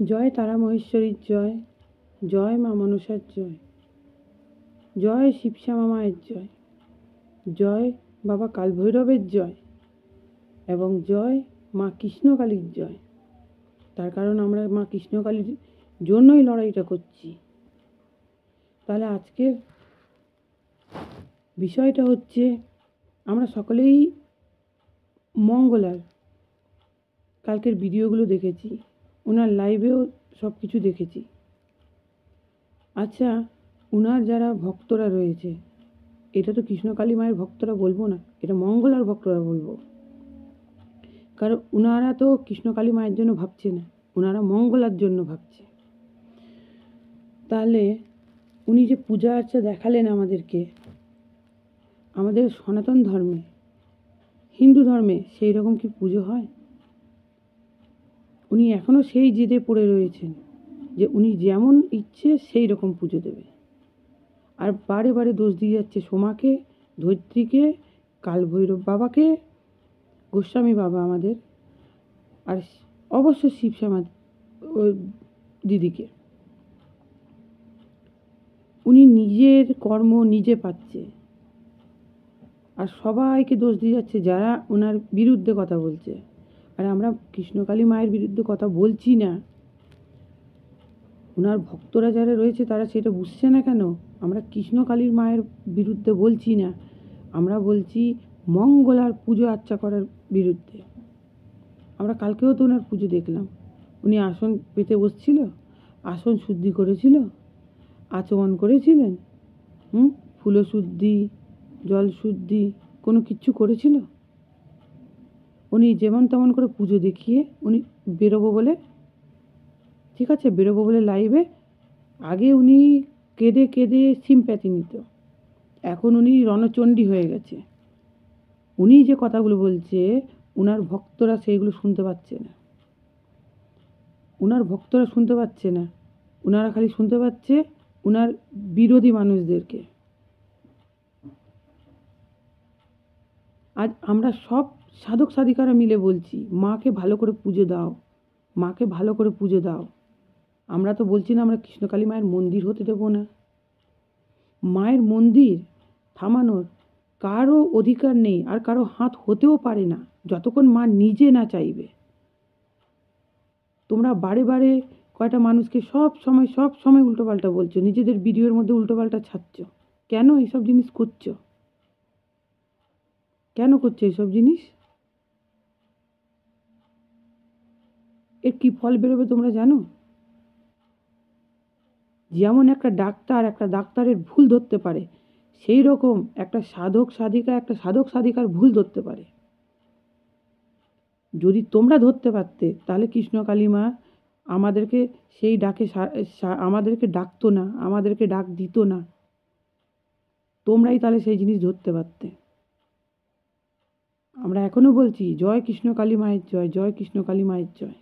জয় তারা মহেশ্বরীর জয়, জয় মা মনসার জয়, জয় শিবশ্যামা মায়ের জয়, জয় বাবা কালভৈরবের জয় এবং জয় মা কৃষ্ণকালীর জয়। তার কারণ আমরা মা কৃষ্ণকালীর জন্যই লড়াইটা করছি। তাহলে আজকের বিষয়টা হচ্ছে, আমরা সকলেই মঙ্গলার কালকের ভিডিওগুলো দেখেছি, ওনার লাইভেও সব কিছু দেখেছি। আচ্ছা, ওনার যারা ভক্তরা রয়েছে, এটা তো কৃষ্ণকালী মায়ের ভক্তরা বলবো না, এটা মঙ্গলার ভক্তরা বলবো। কারণ ওনারা তো কৃষ্ণকালী মায়ের জন্য ভাবছে না, ওনারা মঙ্গলার জন্য ভাবছে। তাহলে উনি যে পূজা আর্চা দেখালেন আমাদেরকে, আমাদের সনাতন ধর্মে, হিন্দু ধর্মে সেই রকম কি পুজো হয়? উনি এখনও সেই জেদে পড়ে রয়েছেন যে উনি যেমন ইচ্ছে সেই রকম পুজো দেবে, আর বারে বারে দোষ দিয়ে যাচ্ছে সোমাকে, ধৈত্রীকে, কালভৈরব বাবাকে, গোস্বামী বাবা আমাদের, আর অবশ্য শিবশ্যামা দিদিকে। উনি নিজের কর্ম নিজে পাচ্ছে, আর সবাইকে দোষ দিয়ে যাচ্ছে যারা ওনার বিরুদ্ধে কথা বলছে। আর আমরা কৃষ্ণকালী মায়ের বিরুদ্ধে কথা বলছি না, ওনার ভক্তরা যারা রয়েছে তারা সেটা বুঝছে না কেন? আমরা কৃষ্ণকালীর মায়ের বিরুদ্ধে বলছি না, আমরা বলছি মঙ্গলার পুজো আর্চা করার বিরুদ্ধে। আমরা কালকেও তো ওনার পুজো দেখলাম, উনি আসন পেতে বসছিল, আসন শুদ্ধি করেছিল, আচমন করেছিলেন, ফুল শুদ্ধি, জল শুদ্ধি, কোনো কিচ্ছু করেছিল? উনি যেমন তেমন করে পুজো দেখিয়ে উনি বেরোবো বলে, ঠিক আছে বেরোবো বলে লাইভে, আগে উনি কেঁদে কেঁদে সিম্প্যাথি নিত, এখন উনি রণচণ্ডী হয়ে গেছে। উনি যে কথাগুলো বলছে ওনার ভক্তরা সেইগুলো শুনতে পাচ্ছে না, ওনার ভক্তরা শুনতে পাচ্ছে না, ওনারা খালি শুনতে পাচ্ছে ওনার বিরোধী মানুষদেরকে। আজ আমরা সব সাধক সাধিকারা মিলে বলছি মাকে ভালো করে পুজো দাও, মাকে ভালো করে পুজো দাও। আমরা তো বলছি না আমরা কৃষ্ণকালী মায়ের মন্দির হতে দেবো না। মায়ের মন্দির থামানোর কারো অধিকার নেই, আর কারো হাত হতেও পারে না যতক্ষণ মা নিজে না চাইবে। তোমরা বারে বারে কয়টা মানুষকে সব সময় উল্টোপাল্টা বলছো, নিজেদের ভিডিওর মধ্যে উল্টোপাল্টা ছাড়ছ, কেন এইসব জিনিস করছো? কেন করছো এইসব জিনিস? এর কি ফল বেরোবে তোমরা জানো? যেমন একটা ডাক্তারের ভুল ধরতে পারে, সেই রকম একটা সাধক সাধিকার ভুল ধরতে পারে। যদি তোমরা ধরতে পারতে তাহলে কৃষ্ণকালী মা আমাদেরকে সেই ডাকে আমাদেরকে ডাকতো না, আমাদেরকে ডাক দিত না। তোমরাই তাহলে সেই জিনিস ধরতে পারতে। আমরা এখনও বলছি জয় কৃষ্ণকালী মায়ের জয়, জয় কৃষ্ণকালী মায়ের জয়।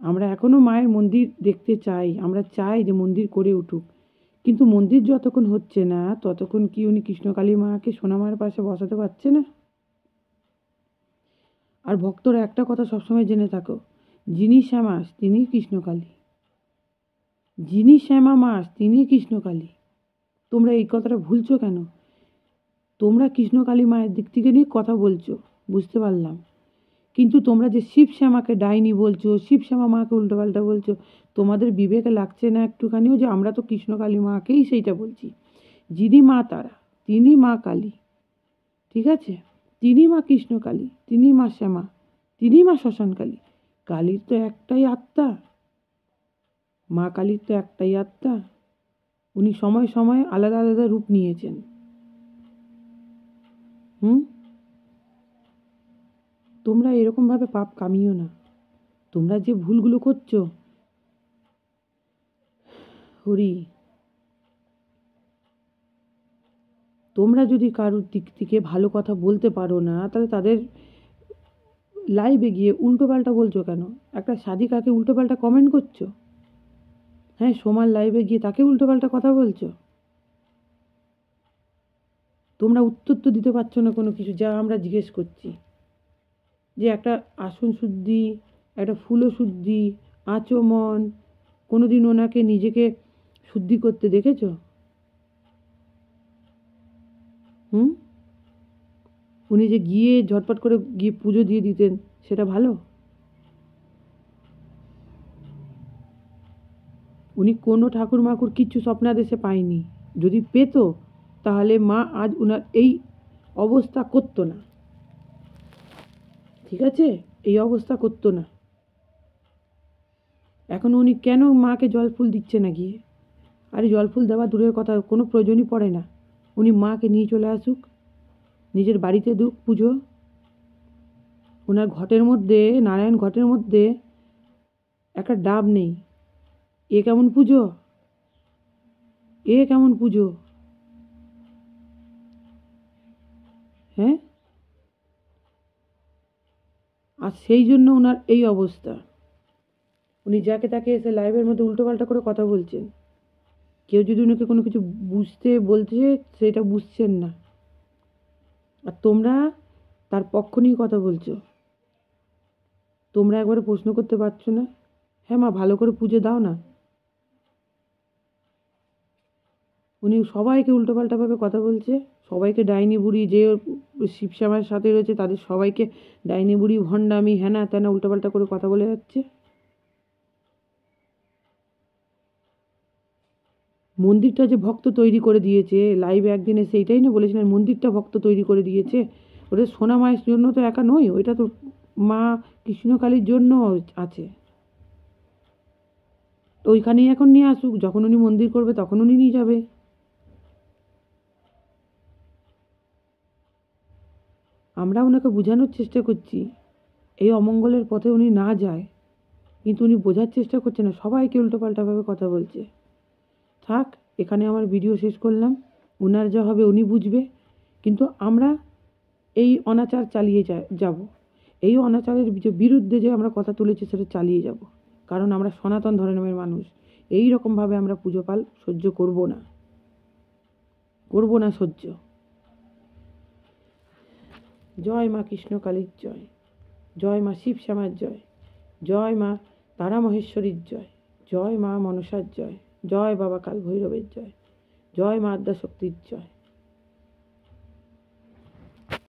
আমরা এখনও মায়ের মন্দির দেখতে চাই, আমরা চাই যে মন্দির করে উঠুক, কিন্তু মন্দির যতক্ষণ হচ্ছে না ততক্ষণ কি উনি কৃষ্ণকালী মাকে সোনামার পাশে বসাতে পারছে না? আর ভক্তরা একটা কথা সবসময় জেনে থাকো, যিনি শ্যামা তিনি কৃষ্ণকালী, যিনি শ্যামা মাস তিনি কৃষ্ণকালী। তোমরা এই কথাটা ভুলছো কেন? তোমরা কৃষ্ণকালী মায়ের দিক থেকে নিয়ে কথা বলছো, বুঝতে পারলাম, কিন্তু তোমরা যে শিবশ্যামাকে ডাইনি বলছো, শিবশ্যামা মাকে উল্টোপাল্টা বলছো, তোমাদের বিবেকে লাগছে না একটুখানিও যে আমরা তো কৃষ্ণকালী মাকেই সেইটা বলছি। যিনি মা তারা তিনি মা কালী, ঠিক আছে, তিনি মা কৃষ্ণকালী, তিনি মা শ্যামা, তিনি মা শ্মশানকালী। কালীর তো একটাই আত্মা, মা কালীর তো একটাই আত্মা। উনি সময় সময় আলাদা আলাদা রূপ নিয়েছেন। তোমরা এরকমভাবে পাপ কামিও না। তোমরা যে ভুলগুলো করছো, হরি, তোমরা যদি কারোর দিক থেকে ভালো কথা বলতে পারো না তাহলে তাদের লাইভে গিয়ে উল্টোপাল্টা বলছো কেন? একটা সাধিকাকে উল্টোপাল্টা কমেন্ট করছো, হ্যাঁ সোমার লাইভে গিয়ে তাকে উল্টোপাল্টা কথা বলছো। তোমরা উত্তর তো দিতে পারছো না কোনো কিছু, যা আমরা জিজ্ঞেস করছি, যে একটা আসন শুদ্ধি, একটা ফুলও শুদ্ধি, আচমন, কোনো দিন ওনাকে নিজেকে শুদ্ধি করতে দেখেছো? হুম? উনি যে গিয়ে ঝটপট করে গিয়ে পুজো দিয়ে দিতেন, সেটা ভালো? উনি কোনো ঠাকুর মাকুর কিচ্ছু স্বপ্নাদেশে পায়নি। যদি পেত তাহলে মা আজ উনার এই অবস্থা করতো না। ঠিক আছে? এই অবস্থা করতো না। এখন উনি কেন মাকে জল ফুল দিচ্ছে না গিয়ে? আরে জল ফুল দেওয়া দূরের কথা, কোনো প্রয়োজনই পড়ে না। উনি মাকে নিয়ে চলে আসুক, নিজের বাড়িতে দুক পুজো। ওনার ঘটের মধ্যে, নারায়ণ ঘটের মধ্যে একটা ডাব নেই। এ কেমন পুজো? এ কেমন পুজো? হ্যাঁ? আর সেই জন্য ওনার এই অবস্থা। উনি যাকে তাকে এসে লাইভের মধ্যে উল্টোপাল্টা করে কথা বলছেন। কেউ যদি ওনাকে কোনো কিছু বুঝতে বলছে, সেটা বুঝছেন না। আর তোমরা তার পক্ষ নিয়ে কথা বলছো। তোমরা একবারে প্রশ্ন করতে পারছো না? হ্যাঁ মা, ভালো করে পুজো দাও না। উনি সবাইকে উল্টোপাল্টাভাবে কথা বলছে, সবাইকে ডাইনি বুড়ি, যে শিবশ্যামার সাথে রয়েছে তাদের সবাইকে ডাইনি বুড়ি, ভণ্ডামি, হ্যানা ত্যানা উল্টোপাল্টা করে কথা বলে যাচ্ছে। মন্দিরটা যে ভক্ত তৈরি করে দিয়েছে, লাইভে একদিন এসে এইটাই না বলেছিলেন, মন্দিরটা ভক্ত তৈরি করে দিয়েছে। ওটা সোনা মায়ের জন্য তো একা নয়, ওইটা তো মা কৃষ্ণকালীর জন্য আছে। তো ওইখানেই এখন নিয়ে আসুক, যখন উনি মন্দির করবে তখন উনি নিয়ে যাবে। আমরা ওনাকে বোঝানোর চেষ্টা করছি এই অমঙ্গলের পথে উনি না যায়, কিন্তু উনি বোঝার চেষ্টা করছে না, সবাইকে উল্টোপাল্টাভাবে কথা বলছে। থাক, এখানে আমার ভিডিও শেষ করলাম। ওনার যা হবে উনি বুঝবে, কিন্তু আমরা এই অনাচার চালিয়ে যাব। এই অনাচারের বিরুদ্ধে যে আমরা কথা তুলেছি সেটা চালিয়ে যাব, কারণ আমরা সনাতন ধর্মের মানুষ। এই রকমভাবে আমরা পুজো পাল সহ্য করব না, করব না সহ্য। জয় মা কৃষ্ণকালীর জয়, জয় মা শিবশ্যামার জয়, জয় মা তারা মহেশ্বরীর জয়, জয় মা মনসার জয়, জয় বাবা কাল ভৈরবের জয়, জয় মা আদ্যা শক্তির জয়।